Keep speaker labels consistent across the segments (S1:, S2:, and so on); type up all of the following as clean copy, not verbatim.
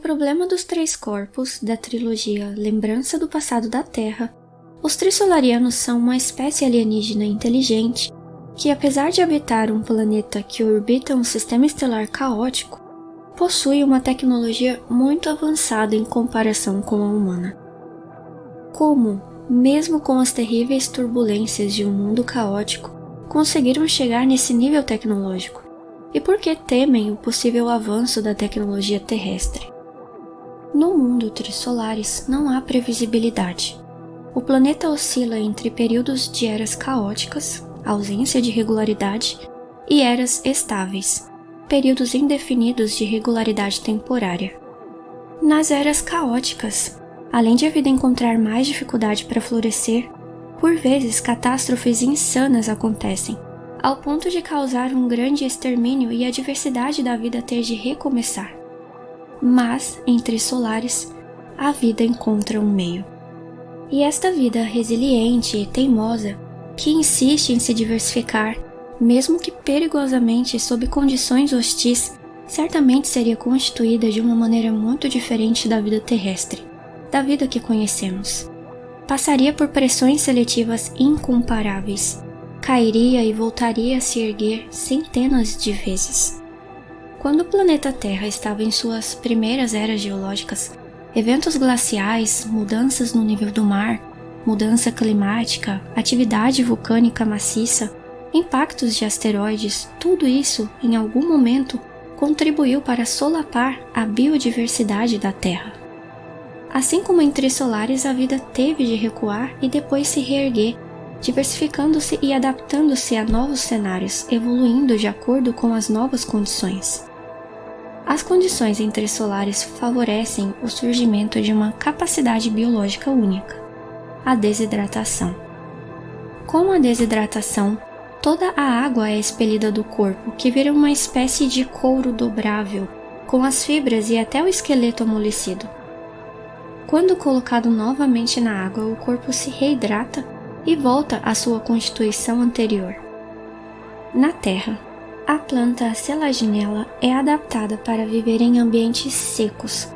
S1: problema dos três corpos da trilogia Lembrança do Passado da Terra, os Trissolarianos são uma espécie alienígena inteligente que, apesar de habitar um planeta que orbita um sistema estelar caótico, possui uma tecnologia muito avançada em comparação com a humana. Como, mesmo com as terríveis turbulências de um mundo caótico, conseguiram chegar nesse nível tecnológico? E por que temem o possível avanço da tecnologia terrestre? No mundo Trissolaris não há previsibilidade. O planeta oscila entre períodos de eras caóticas, ausência de regularidade, e eras estáveis, períodos indefinidos de regularidade temporária. Nas eras caóticas, além de a vida encontrar mais dificuldade para florescer, por vezes catástrofes insanas acontecem, ao ponto de causar um grande extermínio e a diversidade da vida ter de recomeçar. Mas, em Trissolaris, a vida encontra um meio. E esta vida resiliente e teimosa, que insiste em se diversificar, mesmo que perigosamente sob condições hostis, certamente seria constituída de uma maneira muito diferente da vida terrestre, da vida que conhecemos. Passaria por pressões seletivas incomparáveis, cairia e voltaria a se erguer centenas de vezes. Quando o planeta Terra estava em suas primeiras eras geológicas, eventos glaciais, mudanças no nível do mar, mudança climática, atividade vulcânica maciça, impactos de asteroides, tudo isso, em algum momento, contribuiu para solapar a biodiversidade da Terra. Assim como em Trissolaris, a vida teve de recuar e depois se reerguer, diversificando-se e adaptando-se a novos cenários, evoluindo de acordo com as novas condições. As condições em Trissolaris favorecem o surgimento de uma capacidade biológica única, a desidratação. Com a desidratação, toda a água é expelida do corpo, que vira uma espécie de couro dobrável, com as fibras e até o esqueleto amolecido. Quando colocado novamente na água, o corpo se reidrata e volta à sua constituição anterior. Na Terra, a planta Selaginella é adaptada para viver em ambientes secos.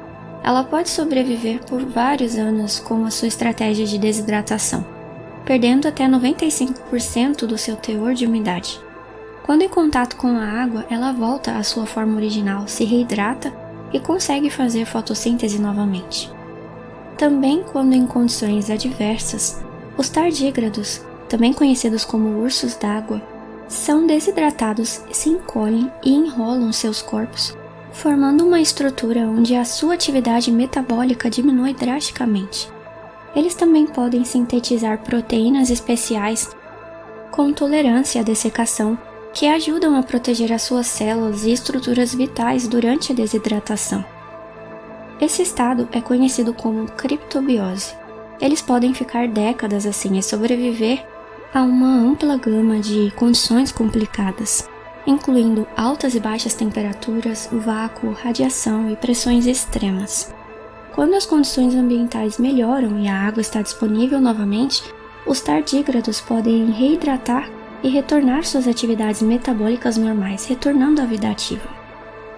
S1: Ela pode sobreviver por vários anos com a sua estratégia de desidratação, perdendo até 95% do seu teor de umidade. Quando em contato com a água, ela volta à sua forma original, se reidrata e consegue fazer fotossíntese novamente. Também quando em condições adversas, os tardígrados, também conhecidos como ursos d'água, são desidratados, se encolhem e enrolam seus corpos, formando uma estrutura onde a sua atividade metabólica diminui drasticamente. Eles também podem sintetizar proteínas especiais com tolerância à dessecação, que ajudam a proteger as suas células e estruturas vitais durante a desidratação. Esse estado é conhecido como criptobiose. Eles podem ficar décadas assim e sobreviver a uma ampla gama de condições complicadas, incluindo altas e baixas temperaturas, vácuo, radiação e pressões extremas. Quando as condições ambientais melhoram e a água está disponível novamente, os tardígrados podem reidratar e retornar suas atividades metabólicas normais, retornando à vida ativa.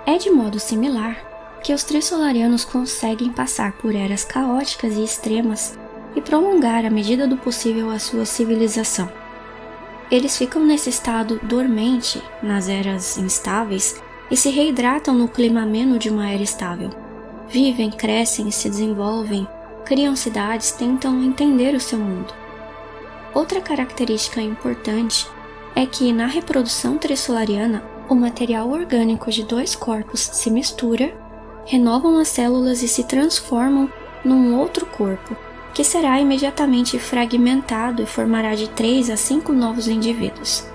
S1: É de modo similar que os Trissolarianos conseguem passar por eras caóticas e extremas e prolongar à medida do possível a sua civilização. Eles ficam nesse estado dormente nas eras instáveis e se reidratam no clima ameno de uma era estável. Vivem, crescem, se desenvolvem, criam cidades, tentam entender o seu mundo. Outra característica importante é que na reprodução trissolariana, o material orgânico de dois corpos se mistura, renovam as células e se transformam num outro corpo, que será imediatamente fragmentado e formará de 3 a 5 novos indivíduos.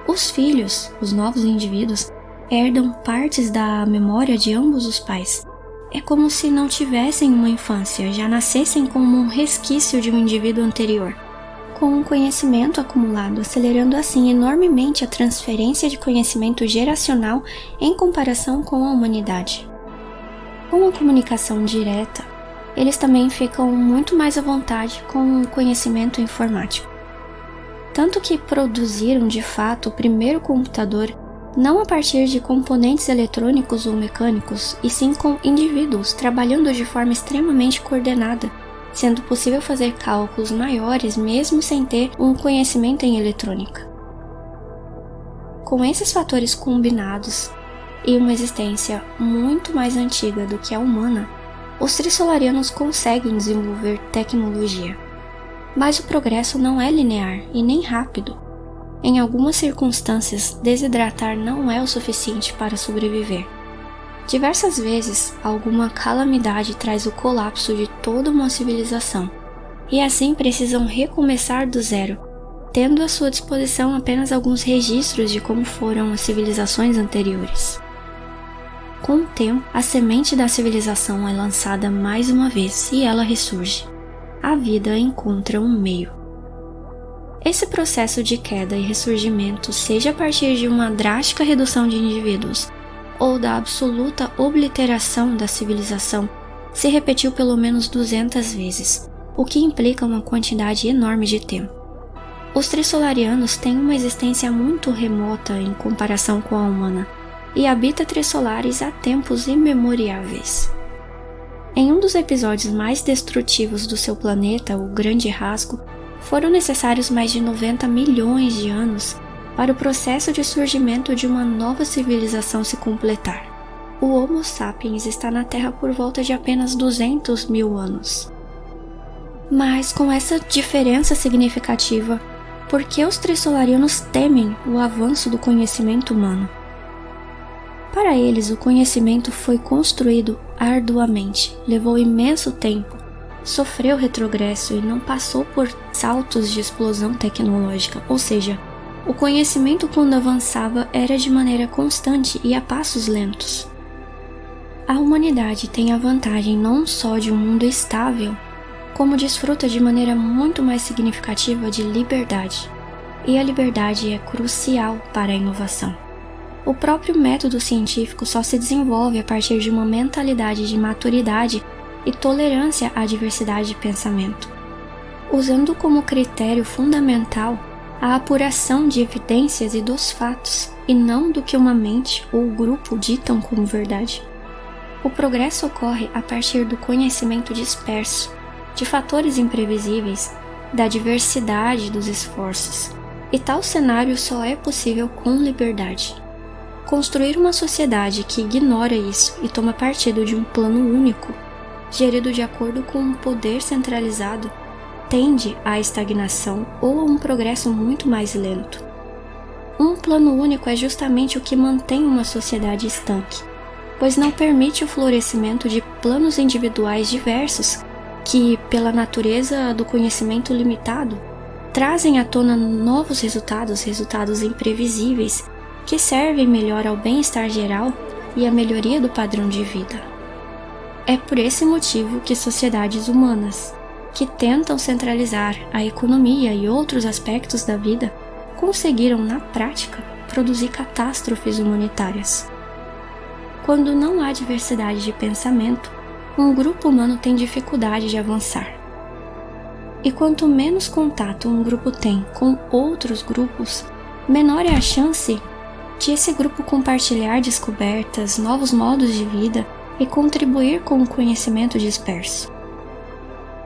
S1: Os filhos, os novos indivíduos, herdam partes da memória de ambos os pais. É como se não tivessem uma infância, já nascessem como um resquício de um indivíduo anterior, com um conhecimento acumulado, acelerando assim enormemente a transferência de conhecimento geracional em comparação com a humanidade. Com a comunicação direta, eles também ficam muito mais à vontade com o conhecimento informático. Tanto que produziram de fato o primeiro computador não a partir de componentes eletrônicos ou mecânicos, e sim com indivíduos trabalhando de forma extremamente coordenada, sendo possível fazer cálculos maiores mesmo sem ter um conhecimento em eletrônica. Com esses fatores combinados e uma existência muito mais antiga do que a humana, os trissolarianos conseguem desenvolver tecnologia. Mas o progresso não é linear e nem rápido. Em algumas circunstâncias, desidratar não é o suficiente para sobreviver. Diversas vezes, alguma calamidade traz o colapso de toda uma civilização, e assim precisam recomeçar do zero, tendo à sua disposição apenas alguns registros de como foram as civilizações anteriores. Com o tempo, a semente da civilização é lançada mais uma vez e ela ressurge. A vida encontra um meio. Esse processo de queda e ressurgimento, seja a partir de uma drástica redução de indivíduos ou da absoluta obliteração da civilização, se repetiu pelo menos 200 vezes, o que implica uma quantidade enorme de tempo. Os trissolarianos têm uma existência muito remota em comparação com a humana, e habita trissolares há tempos imemoriáveis. Em um dos episódios mais destrutivos do seu planeta, o Grande Rasgo, foram necessários mais de 90 milhões de anos para o processo de surgimento de uma nova civilização se completar. O Homo sapiens está na Terra por volta de apenas 200 mil anos. Mas com essa diferença significativa, por que os trissolarianos temem o avanço do conhecimento humano? Para eles, o conhecimento foi construído arduamente, levou imenso tempo, sofreu retrogresso e não passou por saltos de explosão tecnológica, ou seja, o conhecimento quando avançava era de maneira constante e a passos lentos. A humanidade tem a vantagem não só de um mundo estável, como desfruta de maneira muito mais significativa de liberdade, e a liberdade é crucial para a inovação. O próprio método científico só se desenvolve a partir de uma mentalidade de maturidade e tolerância à diversidade de pensamento, usando como critério fundamental a apuração de evidências e dos fatos, e não do que uma mente ou grupo ditam como verdade. O progresso ocorre a partir do conhecimento disperso, de fatores imprevisíveis, da diversidade dos esforços, e tal cenário só é possível com liberdade. Construir uma sociedade que ignora isso e toma partido de um plano único, gerido de acordo com um poder centralizado, tende à estagnação ou a um progresso muito mais lento. Um plano único é justamente o que mantém uma sociedade estanque, pois não permite o florescimento de planos individuais diversos que, pela natureza do conhecimento limitado, trazem à tona novos resultados imprevisíveis, que servem melhor ao bem-estar geral e à melhoria do padrão de vida. É por esse motivo que sociedades humanas, que tentam centralizar a economia e outros aspectos da vida, conseguiram, na prática, produzir catástrofes humanitárias. Quando não há diversidade de pensamento, um grupo humano tem dificuldade de avançar. E quanto menos contato um grupo tem com outros grupos, menor é a chance de esse grupo compartilhar descobertas, novos modos de vida e contribuir com o conhecimento disperso.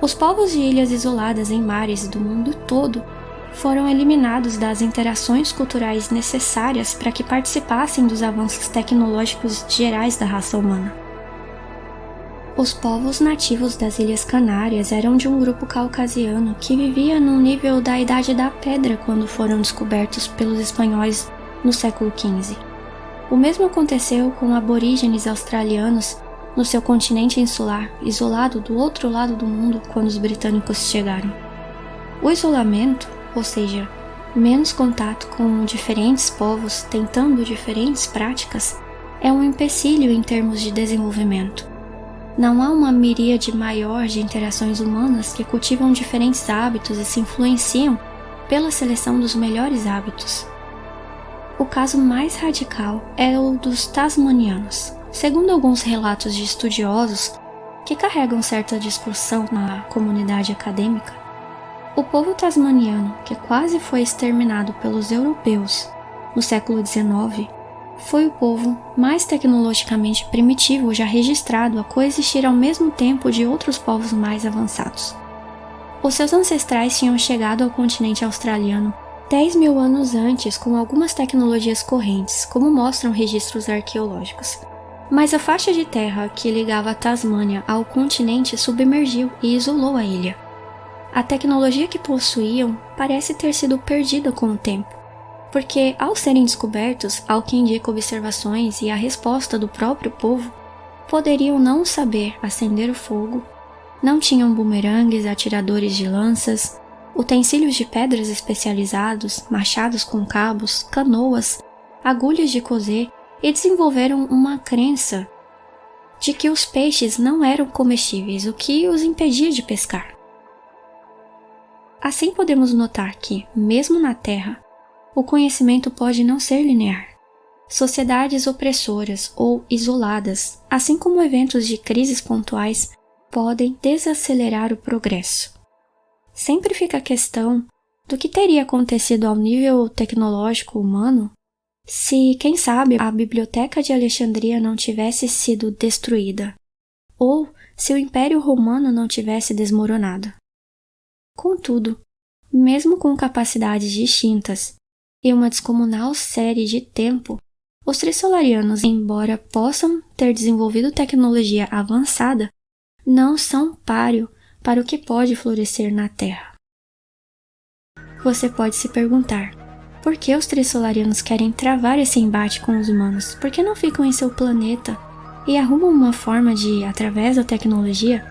S1: Os povos de ilhas isoladas em mares do mundo todo foram eliminados das interações culturais necessárias para que participassem dos avanços tecnológicos gerais da raça humana. Os povos nativos das Ilhas Canárias eram de um grupo caucasiano que vivia no nível da Idade da Pedra quando foram descobertos pelos espanhóis no século XV. O mesmo aconteceu com aborígenes australianos no seu continente insular, isolado do outro lado do mundo quando os britânicos chegaram. O isolamento, ou seja, menos contato com diferentes povos tentando diferentes práticas, é um empecilho em termos de desenvolvimento. Não há uma miríade maior de interações humanas que cultivam diferentes hábitos e se influenciam pela seleção dos melhores hábitos. O caso mais radical é o dos tasmanianos. Segundo alguns relatos de estudiosos que carregam certa discussão na comunidade acadêmica, o povo tasmaniano, que quase foi exterminado pelos europeus no século XIX, foi o povo mais tecnologicamente primitivo já registrado a coexistir ao mesmo tempo de outros povos mais avançados. Os seus ancestrais tinham chegado ao continente australiano 10.000 anos antes com algumas tecnologias correntes, como mostram registros arqueológicos. Mas a faixa de terra que ligava a Tasmânia ao continente submergiu e isolou a ilha. A tecnologia que possuíam parece ter sido perdida com o tempo, porque ao serem descobertos, ao que indica observações e a resposta do próprio povo, poderiam não saber acender o fogo, não tinham bumerangues, atiradores de lanças, utensílios de pedras especializados, machados com cabos, canoas, agulhas de coser e desenvolveram uma crença de que os peixes não eram comestíveis, o que os impedia de pescar. Assim podemos notar que, mesmo na Terra, o conhecimento pode não ser linear. Sociedades opressoras ou isoladas, assim como eventos de crises pontuais, podem desacelerar o progresso. Sempre fica a questão do que teria acontecido ao nível tecnológico humano se, quem sabe, a Biblioteca de Alexandria não tivesse sido destruída, ou se o Império Romano não tivesse desmoronado. Contudo, mesmo com capacidades distintas e uma descomunal série de tempo, os Trissolarianos, embora possam ter desenvolvido tecnologia avançada, não são páreo para o que pode florescer na Terra. Você pode se perguntar, por que os Trissolarianos querem travar esse embate com os humanos? Por que não ficam em seu planeta e arrumam uma forma de, através da tecnologia,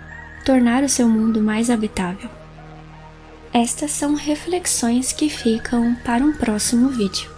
S1: tornar o seu mundo mais habitável? Estas são reflexões que ficam para um próximo vídeo.